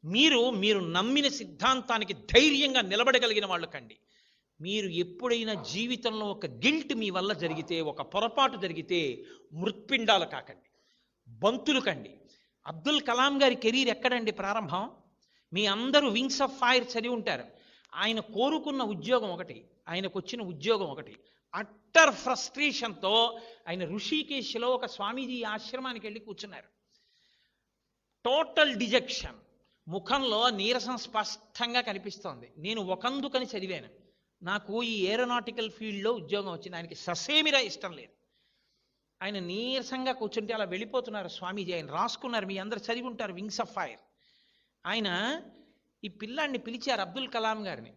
మీరు మీరు నమ్మిన సిద్ధాంతానికి ధైర్యంగా నిలబడగలిగిన వాళ్ళు కండి. మీరు ఎప్పుడైనా జీవితంలో ఒక గిల్ట్ మీ వల్ల జరిగితే, ఒక పొరపాటు జరిగితే మృత్పిండాలు కాకండి, బంతులు కండి. అబ్దుల్ కలాం గారి కెరీర్ ఎక్కడండి ప్రారంభం? మీ అందరూ వింగ్స్ ఆఫ్ ఫైర్ చదివి ఉంటారు. ఆయన కోరుకున్న ఉద్యోగం ఒకటి, ఆయనకు వచ్చిన ఉద్యోగం ఒకటి. అట్టర్ ఫ్రస్ట్రేషన్తో ఆయన ఋషికేశ్లో ఒక స్వామీజీ ఆశ్రమానికి వెళ్ళి కూర్చున్నారు. టోటల్ డిజెక్షన్, ముఖంలో నీరసం స్పష్టంగా కనిపిస్తోంది. నేను ఒకందుకని చదివాను, నాకు ఈ ఏరోనాటికల్ ఫీల్డ్లో ఉద్యోగం వచ్చింది. ఆయనకి ససేమిరా ఇష్టం లేదు. ఆయన నీరసంగా కూర్చుంటే అలా వెళ్ళిపోతున్నారు స్వామీజీ. ఆయన రాసుకున్నారు, మీ అందరు చదివి ఉంటారు, వింగ్స్ ఆఫ్ ఫైర్. ఆయన ఈ పిల్లాడిని పిలిచారు, అబ్దుల్ కలాం గారిని.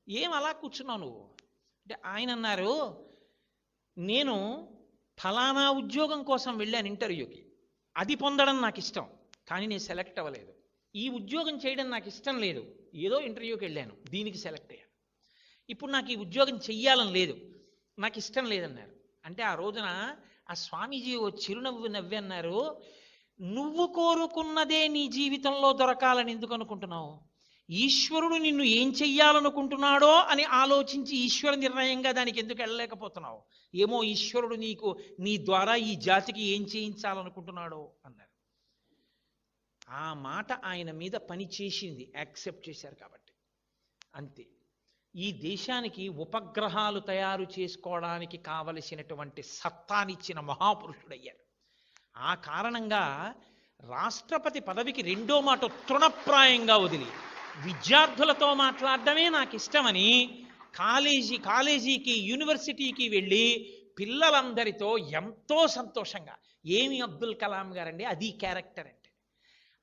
ఏం అలా కూర్చున్నావు నువ్వు అంటే ఆయన అన్నారు, నేను ఫలానా ఉద్యోగం కోసం వెళ్ళాను ఇంటర్వ్యూకి, అది పొందడం నాకు ఇష్టం, కానీ నేను సెలెక్ట్ అవ్వలేదు. ఈ ఉద్యోగం చేయడం నాకు ఇష్టం లేదు, ఏదో ఇంటర్వ్యూకి వెళ్ళాను, దీనికి సెలెక్ట్ అయ్యాను. ఇప్పుడు నాకు ఈ ఉద్యోగం చెయ్యాలని లేదు, నాకు ఇష్టం లేదన్నారు. అంటే ఆ రోజున ఆ స్వామీజీ ఓ చిరునవ్వు నవ్వి అన్నారు, నువ్వు కోరుకున్నదే నీ జీవితంలో దొరకాలని ఎందుకు అనుకుంటున్నావు? ఈశ్వరుడు నిన్ను ఏం చెయ్యాలనుకుంటున్నాడో అని ఆలోచించి ఈశ్వర నిర్ణయంగా దానికి ఎందుకు వెళ్ళలేకపోతున్నావు? ఏమో ఈశ్వరుడు నీకు నీ ద్వారా ఈ జాతికి ఏం చేయించాలనుకుంటున్నాడో అన్నారు. ఆ మాట ఆయన మీద పని చేసింది, యాక్సెప్ట్ చేశారు కాబట్టి. అంతే. ఈ దేశానికి ఉపగ్రహాలు తయారు చేసుకోవడానికి కావలసినటువంటి సత్తానిచ్చిన మహాపురుషుడయ్యారు. ఆ కారణంగా రాష్ట్రపతి పదవికి రెండో మాట తృణప్రాయంగా వదిలి విద్యార్థులతో మాట్లాడడమే నాకు ఇష్టమని కాలేజీకి యూనివర్సిటీకి వెళ్ళి పిల్లలందరితో ఎంతో సంతోషంగా, ఏమి అబ్దుల్ కలాం గారండి, అది క్యారెక్టర్ అంటే.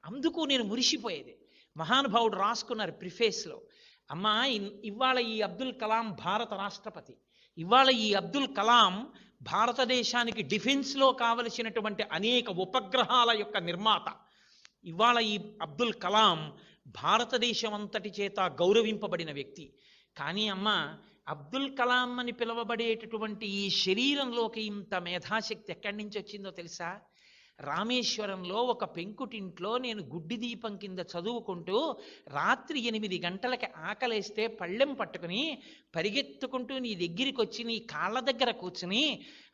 అందుకు నేను మురిసిపోయేది. మహానుభావుడు రాసుకున్నారు ప్రిఫేస్లో, అమ్మా ఇవాళ ఈ అబ్దుల్ కలాం భారత రాష్ట్రపతి, ఇవాళ ఈ అబ్దుల్ కలాం భారతదేశానికి డిఫెన్స్లో కావలసినటువంటి అనేక ఉపగ్రహాల యొక్క నిర్మాత. ఇవాళ ఈ అబ్దుల్ కలాం భారతదేశం అంతటి చేత గౌరవింపబడిన వ్యక్తి. కానీ అమ్మ, అబ్దుల్ కలాం అని పిలువబడేటటువంటి ఈ శరీరంలోకి ఇంత మేధాశక్తి ఎక్కడి నుంచి వచ్చిందో తెలుసా? రామేశ్వరంలో ఒక పెంకుటింట్లో నేను గుడ్డి దీపం కింద చదువుకుంటూ రాత్రి 8 గంటలకి ఆకలేస్తే పళ్ళెం పట్టుకుని పరిగెత్తుకుంటూ నీ దగ్గరికి వచ్చి నీ కాళ్ళ దగ్గర కూర్చుని,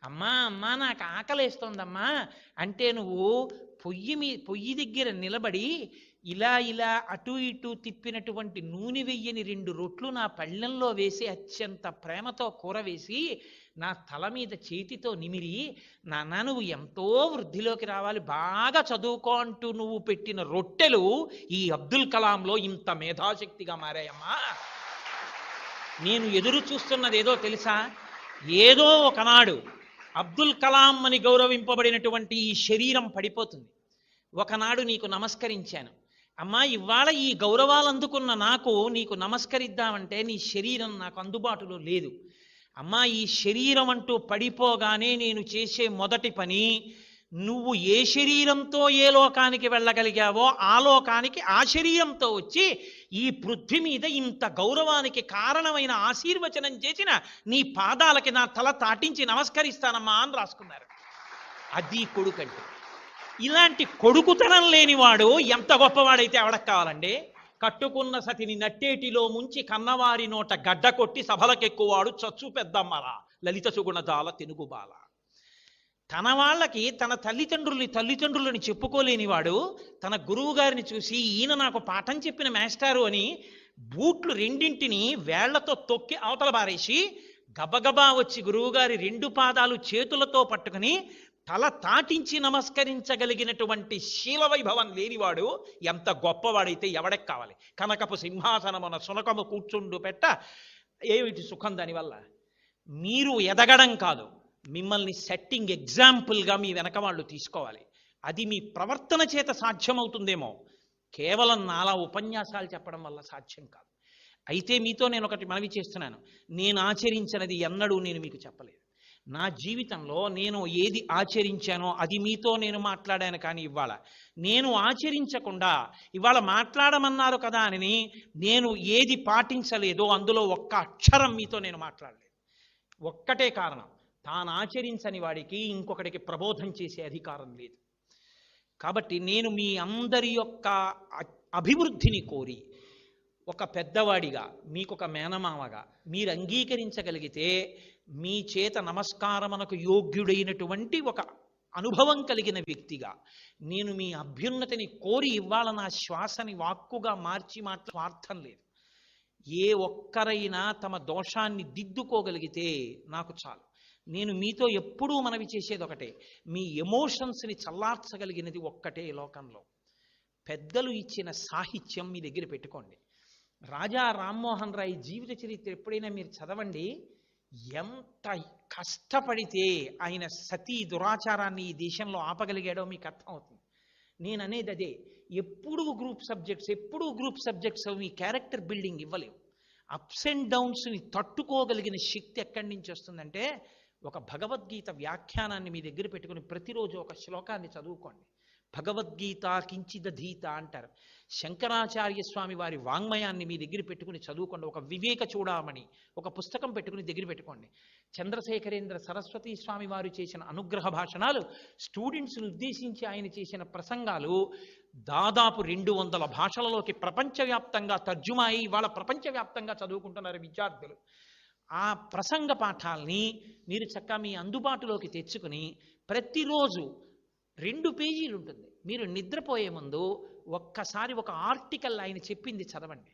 అమ్మా అమ్మా నాకు ఆకలేస్తోందమ్మా అంటే నువ్వు పొయ్యి దగ్గర నిలబడి ఇలా ఇలా అటు ఇటు తిప్పినటువంటి నూనె వెయ్యని 2 రొట్లు నా పళ్ళెంలో వేసి అత్యంత ప్రేమతో కూర వేసి నా తల మీద చేతితో నిమిరి, నాన్న నువ్వు ఎంతో వృద్ధిలోకి రావాలి, బాగా చదువుకో అంటూ నువ్వు పెట్టిన రొట్టెలు ఈ అబ్దుల్ కలాంలో ఇంత మేధాశక్తిగా మారాయమ్మా. నేను ఎదురు చూస్తున్నది ఏదో తెలుసా? ఏదో ఒకనాడు అబ్దుల్ కలాం అని గౌరవింపబడినటువంటి ఈ శరీరం పడిపోతుంది. ఒకనాడు నీకు నమస్కరించాను, అమ్మా ఇవాళ ఈ గౌరవాలు అందుకున్న నాకు నీకు నమస్కరిద్దామంటే నీ శరీరం నాకు అందుబాటులో లేదు. అమ్మా ఈ శరీరం అంటూ పడిపోగానే నేను చేసే మొదటి పని, నువ్వు ఏ శరీరంతో ఏ లోకానికి వెళ్ళగలిగావో ఆ లోకానికి ఆ శరీరంతో వచ్చి ఈ పృథ్వీ మీద ఇంత గౌరవానికి కారణమైన ఆశీర్వచనం చేసిన నీ పాదాలకి నా తల తాటించి నమస్కరిస్తానమ్మా అని రాసుకున్నారు. అది కొడుకంటే. ఇలాంటి కొడుకుతనం లేనివాడు ఎంత గొప్పవాడైతే ఎవడకు కావాలండి? కట్టుకున్న సతిని నట్టేటిలో ముంచి కన్నవారి నోట గడ్డ కొట్టి సభలకెక్కువాడు చచ్చు పెద్దమ్మరా లలిత సుగుణజాల తెనుగుబాల. తన వాళ్ళకి తన తల్లిదండ్రులని చెప్పుకోలేనివాడు తన గురువు గారిని చూసి, ఈయన నాకు పాఠం చెప్పిన మాస్టారు అని బూట్లు రెండింటిని వేళ్లతో తొక్కి అవతల బారేసి గబగబా వచ్చి గురువుగారి 2 పాదాలు చేతులతో పట్టుకుని తల తాటించి నమస్కరించగలిగినటువంటి శీలవైభవం లేనివాడు ఎంత గొప్పవాడైతే ఎవడకి కావాలి? కనకపు సింహాసనమున సునకము కూర్చుండు పెట్ట ఏమిటి సుఖం దానివల్ల? మీరు ఎదగడం కాదు, మిమ్మల్ని సెట్టింగ్ ఎగ్జాంపుల్గా మీ వెనక వాళ్ళు తీసుకోవాలి. అది మీ ప్రవర్తన చేత సాధ్యమవుతుందేమో, కేవలం నాలా ఉపన్యాసాలు చెప్పడం వల్ల సాధ్యం కాదు. అయితే మీతో నేను ఒకటి మనవి చేస్తున్నాను, నేను ఆచరించినది ఎన్నడూ నేను మీకు చెప్పలేదు. నా జీవితంలో నేను ఏది ఆచరించానో అది మీతో నేను మాట్లాడాను. కానీ ఇవాళ నేను ఆచరించకుండా, ఇవాళ మాట్లాడమన్నారు కదా అని నేను ఏది పాటించలేదో అందులో ఒక్క అక్షరం మీతో నేను మాట్లాడలేదు. ఒక్కటే కారణం, తాను ఆచరించని వాడికి ఇంకొకటికి ప్రబోధం చేసే అధికారం లేదు. కాబట్టి నేను మీ అందరి యొక్క అభివృద్ధిని కోరి ఒక పెద్దవాడిగా మీకొక మేనమామగా మీరు అంగీకరించగలిగితే మీ చేత నమస్కారమునకు యోగ్యుడైనటువంటి ఒక అనుభవం కలిగిన వ్యక్తిగా నేను మీ అభ్యున్నతిని కోరి ఇవ్వాల నా శ్వాసని వాక్కుగా మార్చి స్వార్థం లేదు. ఏ ఒక్కరైనా తమ దోషాన్ని దిద్దుకోగలిగితే నాకు చాలు. నేను మీతో ఎప్పుడూ మనవి చేసేది ఒకటే, మీ ఎమోషన్స్ని చల్లార్చగలిగినది ఒక్కటే లోకంలో. పెద్దలు ఇచ్చిన సాహిత్యం మీ దగ్గర పెట్టుకోండి. రాజా రామ్మోహన్ రాయ్ జీవిత చరిత్ర ఎప్పుడైనా మీరు చదవండి. ఎంత కష్టపడితే ఆయన సతీ దురాచారాన్ని ఈ దేశంలో ఆపగలిగాడో మీకు అర్థమవుతుంది. నేను అనేది అదే, ఎప్పుడూ గ్రూప్ సబ్జెక్ట్స్ మీ క్యారెక్టర్ బిల్డింగ్ ఇవ్వలేవు. అప్స్ అండ్ డౌన్స్ని తట్టుకోగలిగిన శక్తి ఎక్కడి నుంచి వస్తుందంటే, ఒక భగవద్గీత వ్యాఖ్యానాన్ని మీ దగ్గర పెట్టుకుని ప్రతిరోజు ఒక శ్లోకాన్ని చదువుకోండి. భగవద్గీత కించిదధీత అంటారు. శంకరాచార్య స్వామి వారి వాంగ్మయాన్ని మీ దగ్గర పెట్టుకుని చదువుకోండి. ఒక వివేక చూడామణి ఒక పుస్తకం పెట్టుకుని దగ్గర పెట్టుకోండి. చంద్రశేఖరేంద్ర సరస్వతి స్వామి వారు చేసిన అనుగ్రహ భాషణాలు, స్టూడెంట్స్ని ఉద్దేశించి ఆయన చేసిన ప్రసంగాలు దాదాపు 200 భాషలలోకి ప్రపంచవ్యాప్తంగా తర్జుమా అయి ఇవాళ ప్రపంచవ్యాప్తంగా చదువుకుంటున్నారు విద్యార్థులు. ఆ ప్రసంగ పాఠాల్ని మీరు చక్కగా మీ అందుబాటులోకి తెచ్చుకుని ప్రతిరోజు 2 పేజీలు ఉంటుంది. మీరు నిద్రపోయే ముందు ఒక్కసారి ఒక ఆర్టికల్ ఆయన చెప్పింది చదవండి.